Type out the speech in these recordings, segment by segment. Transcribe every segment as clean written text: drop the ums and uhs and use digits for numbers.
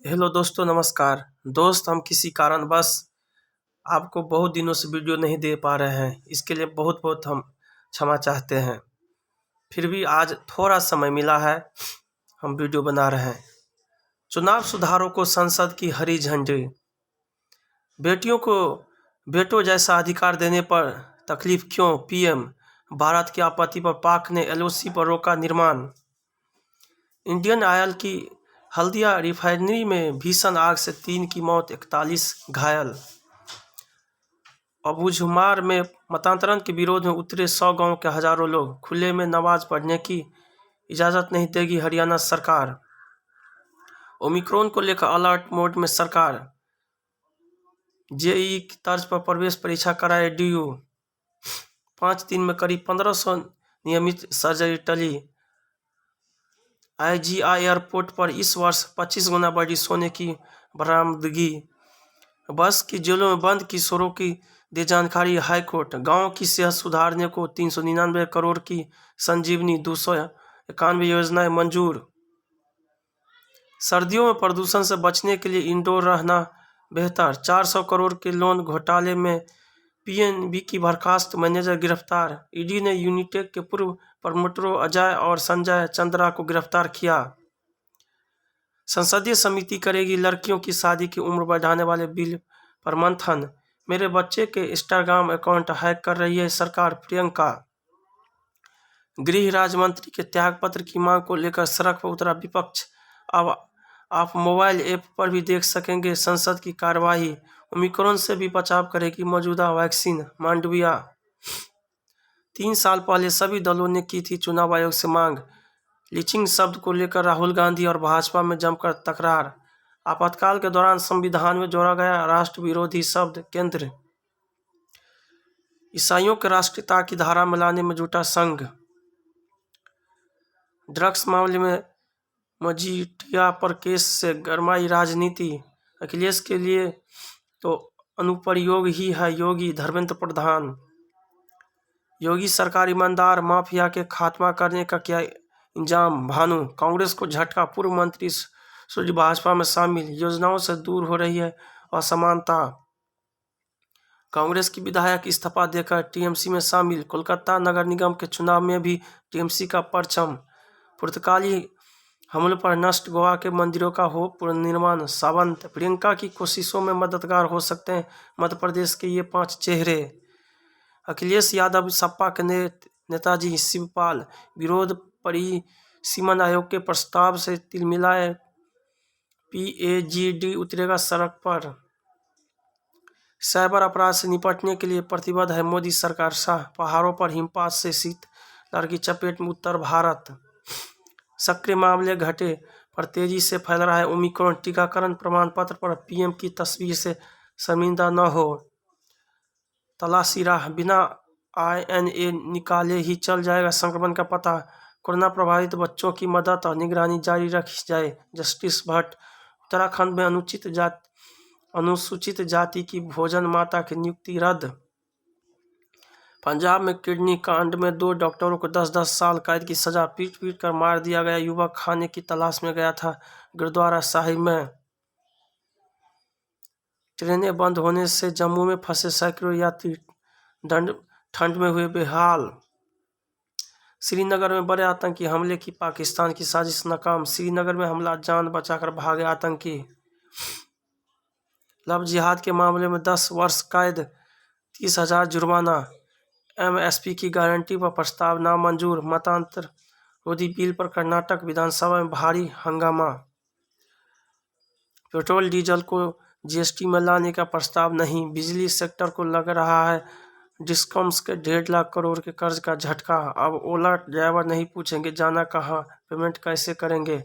Hello दोस्तों, नमस्कार। दोस्त, हम किसी कारणवश आपको बहुत दिनों से वीडियो नहीं दे पा रहे हैं। इसके लिए बहुत बहुत हम क्षमा चाहते हैं। फिर भी आज थोड़ा समय मिला है, हम वीडियो बना रहे हैं। चुनाव सुधारों को संसद की हरी झंडी। बेटियों को बेटों जैसा अधिकार देने पर तकलीफ क्यों? पीएम। भारत की आपत्ति पर पाक ने एलओसी पर रोका निर्माण। इंडियन ऑयल की हल्दिया रिफाइनरी में भीषण आग से 3 की मौत, 41 घायल। अबूझमार में मतांतरण के विरोध में उतरे 100 गांव के हजारों लोग। खुले में नमाज पढ़ने की इजाजत नहीं देगी हरियाणा सरकार। ओमिक्रॉन को लेकर अलर्ट मोड में सरकार। जेईई की तर्ज पर प्रवेश परीक्षा कराए डीयू। 5 दिन में करीब 1500 नियमित सर्जरी टली। आईजीआई एयरपोर्ट पर इस वर्ष 25 गुना बढ़ी सोने की बरामदगी। बस की जेलों में बंद किशोरों की दे जानकारी हाईकोर्ट। गांव की सेहत सुधारने को 399 करोड़ की संजीवनी 291 योजनाएं मंजूर। सर्दियों में प्रदूषण से बचने के लिए इंडोर रहना बेहतर। 400 करोड़ के लोन घोटाले में पीएनबी की बर्खास्त मैनेजर गिरफ्तार। ईडी ने यूनिटेक के पूर्व प्रमोटरों अजय और संजय चंद्रा को गिरफ्तार किया। संसदीय समिति करेगी लड़कियों की शादी की उम्र बढ़ाने वाले बिल पर मंथन। मेरे बच्चे के इंस्टाग्राम अकाउंट हैक कर रही है सरकार, प्रियंका। गृह राज्य मंत्री के त्यागपत्र की मांग को लेकर सड़क पर उतरा विपक्ष। अब आप मोबाइल ऐप पर भी देख सकेंगे संसद की कार्यवाही। ओमिक्रॉन से भी बचाव करेगी मौजूदा वैक्सीन, मांडविया। 3 साल पहले सभी दलों ने की थी चुनाव आयोग से मांग। लीचिंग शब्द को लेकर राहुल गांधी और भाजपा में जमकर तकरार। आपातकाल के दौरान संविधान में जोड़ा गया राष्ट्र विरोधी शब्द, केंद्र। ईसाइयों के राष्ट्रीयता की धारा में लाने में जुटा संघ। ड्रग्स मामले में मजीठिया पर केस से गरमाई राजनीति। अखिलेश के लिए तो अनुप्रयोग ही है योगी, धर्मेंद्र प्रधान। योगी सरकार ईमानदार, माफिया के खात्मा करने का क्या इंजाम, भानु। कांग्रेस को झटका, पूर्व मंत्री सूर्य भाजपा में शामिल। योजनाओं से दूर हो रही है असमानता। कांग्रेस की विधायक इस्तीफा देकर टीएमसी में शामिल। कोलकाता नगर निगम के चुनाव में भी टीएमसी का परचम। पुर्तगाली हमलों पर नष्ट गोवा के मंदिरों का हो पुनर्निर्माण। सावंत, प्रियंका की कोशिशों में मददगार हो सकते हैं मध्य प्रदेश के ये 5 चेहरे। अखिलेश यादव सपा के नेताजी शिवपाल। विरोध परिसीमन आयोग के प्रस्ताव से तिलमिलाए पीएजीडी उतरेगा सड़क पर। साइबर अपराध से निपटने के लिए प्रतिबद्ध है मोदी सरकार, शाह। पहाड़ों पर हिमपात से शीतलहर की चपेट में उत्तर भारत। सक्रिय मामले घटे पर तेजी से फैल रहा है ओमिक्रॉन। टीकाकरण प्रमाण पत्र पर पीएम की तस्वीर से शर्मिंदा न हो। तलाशी राह, बिना आईएनए निकाले ही चल जाएगा संक्रमण का पता। कोरोना प्रभावित बच्चों की मदद और निगरानी जारी रखी जाए, जस्टिस भट्ट। उत्तराखंड में अनुसूचित जाति की भोजन माता की नियुक्ति रद्द। पंजाब में किडनी कांड में 2 डॉक्टरों को 10-10 साल कैद की सजा। पीट कर मार दिया गया युवक खाने की तलाश में गया था गुरुद्वारा साहिब में। ट्रेनें बंद होने से जम्मू में फंसे सैकड़ों यात्री ठंड में हुए बेहाल। श्रीनगर में बड़े आतंकी हमले की पाकिस्तान की साजिश नाकाम। श्रीनगर में हमला, जान बचाकर भागे आतंकी। लव जिहाद के मामले में 10 वर्ष कैद, 30,000 जुर्माना। एमएसपी की गारंटी पर प्रस्ताव नामंजूर। मतांतर रोधी बिल पर कर्नाटक विधानसभा में भारी हंगामा। पेट्रोल डीजल को जीएसटी में लाने का प्रस्ताव नहीं। बिजली सेक्टर को लग रहा है डिस्कॉम्स के 1.5 लाख करोड़ के कर्ज का झटका। अब ओला ड्राइवर नहीं पूछेंगे जाना कहाँ, पेमेंट कैसे करेंगे।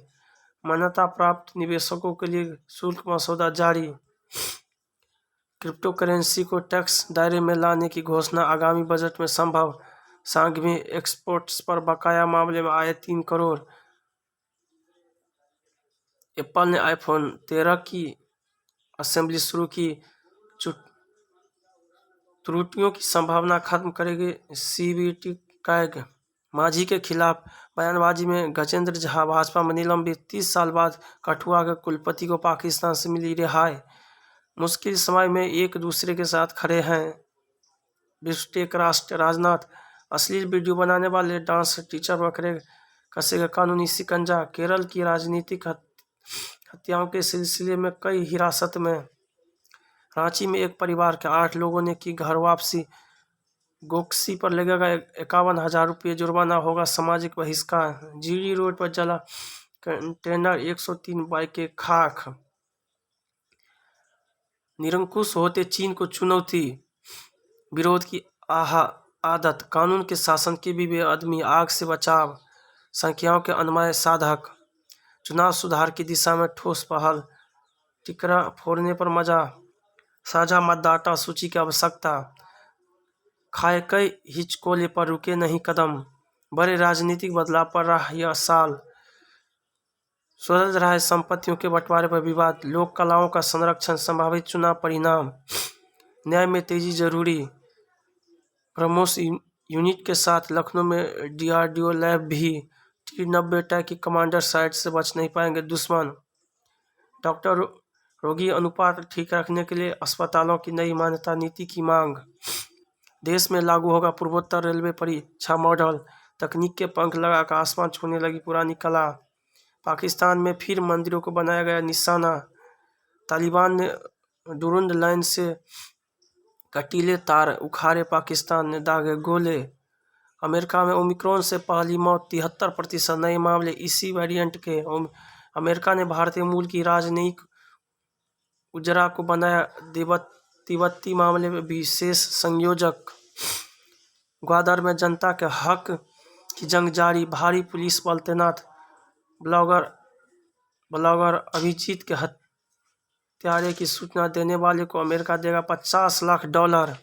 मान्यता प्राप्त निवेशकों के लिए शुल्क मसौदा जारी। क्रिप्टो करेंसी को टैक्स दायरे में लाने की घोषणा आगामी बजट में संभव। सांघवी एक्सपोर्ट्स पर बकाया मामले में आए 3 करोड़। एप्पल ने आईफोन 13 की असेंबली शुरू की। त्रुटियों की संभावना खत्म करेगी सीबीटी कैग। मांझी के खिलाफ बयानबाजी में गजेंद्र झा भाजपा में निलंबित। 30 साल बाद कठुआ के कुलपति को पाकिस्तान से मिली रिहाई। मुश्किल समय में एक दूसरे के साथ खड़े हैं बिम्स्टेक राष्ट्र। राजनाथ अश्लील वीडियो बनाने वाले डांस टीचर पर कसेगा कानूनी शिकंजा। केरल की राजनीतिक हत्याओं के सिलसिले में कई हिरासत में। रांची में एक परिवार के 8 लोगों ने की घर वापसी। गोकसी पर लगेगा 51,000 रुपये जुर्माना, होगा सामाजिक बहिष्कार। जीडी रोड पर जला कंटेनर, 103 बाइकें खाक। निरंकुश होते चीन को चुनौती। विरोध की आदत, कानून के शासन के भी बेअदबी, आग से बचाव, संख्याओं के अनमय साधक। चुनाव सुधार की दिशा में ठोस पहल। टिकरा फोड़ने पर मजा, साझा मतदाता सूची की आवश्यकता। खाए कई हिचकोले पर रुके नहीं कदम। बड़े राजनीतिक बदलाव पर रहा यह साल। सुलझ रहा है संपत्तियों के बंटवारे पर विवाद। लोक कलाओं का संरक्षण, संभावित चुनाव परिणाम। न्याय में तेजी जरूरी। ब्रह्मोस यूनिट के साथ लखनऊ में डीआरडीओ लैब भी। T-90 टैंक की कमांडर साइट से बच नहीं पाएंगे दुश्मन। डॉक्टर रोगी अनुपात ठीक रखने के लिए अस्पतालों की नई मान्यता नीति की मांग। देश में लागू होगा पूर्वोत्तर रेलवे परीक्षा मॉडल। तकनीक के पंख लगाकर आसमान छूने लगी पुरानी कला। पाकिस्तान में फिर मंदिरों को बनाया गया निशाना। तालिबान ने डुरुंड लाइन से कटीले तार उखाड़े, पाकिस्तान ने दागे गोले। अमेरिका में ओमिक्रॉन से पहली मौत, 73% नए मामले इसी वेरिएंट के। अमेरिका ने भारतीय मूल की राजनयिक उजरा को बनाया तिब्बती मामले में विशेष संयोजक। ग्वादर में जनता के हक की जंग जारी, भारी पुलिस बल तैनात। ब्लॉगर अभिजीत के हत्यारे की सूचना देने वाले को अमेरिका देगा $50 लाख।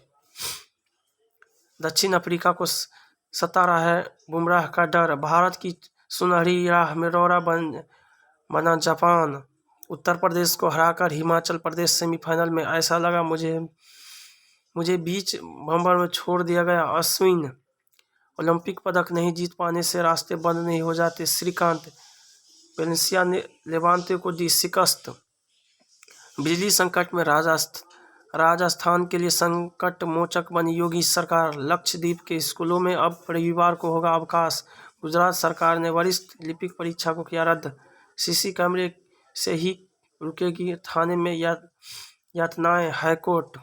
दक्षिण अफ्रीका को सता रहा है बुमराह का डर। भारत की सुनहरी राह में रौरा बना जापान। उत्तर प्रदेश को हराकर हिमाचल प्रदेश सेमीफाइनल में। ऐसा लगा मुझे बीच बम्बर में छोड़ दिया गया। अश्विन, ओलंपिक पदक नहीं जीत पाने से रास्ते बंद नहीं हो जाते। श्रीकांत, वेलेंसिया ने लेवांते को दी शिकस्त। बिजली संकट में राजस्थान के लिए संकट मोचक बनी योगी सरकार। लक्षद्वीप के स्कूलों में अब रविवार को होगा अवकाश। गुजरात सरकार ने वरिष्ठ लिपिक परीक्षा को किया रद्द। सीसी कैमरे से ही रुकेगी थाने में यातनाएं, हाईकोर्ट।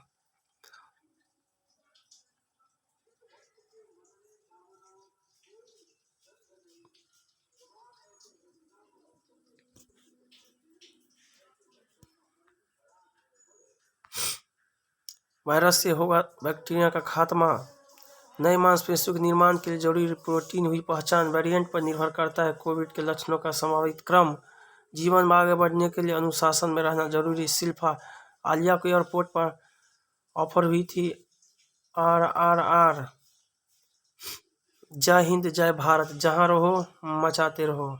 वायरस से होगा बैक्टीरिया का खात्मा। नए मांसपेशियों के निर्माण के लिए जरूरी प्रोटीन हुई पहचान। वेरिएंट पर निर्भर करता है कोविड के लक्षणों का संभावित क्रम। जीवन में आगे बढ़ने के लिए अनुशासन में रहना जरूरी। शिल्पा, आलिया को एयरपोर्ट पर ऑफर हुई थी RRR। जय हिंद, जय भारत, जहां रहो मचाते रहो।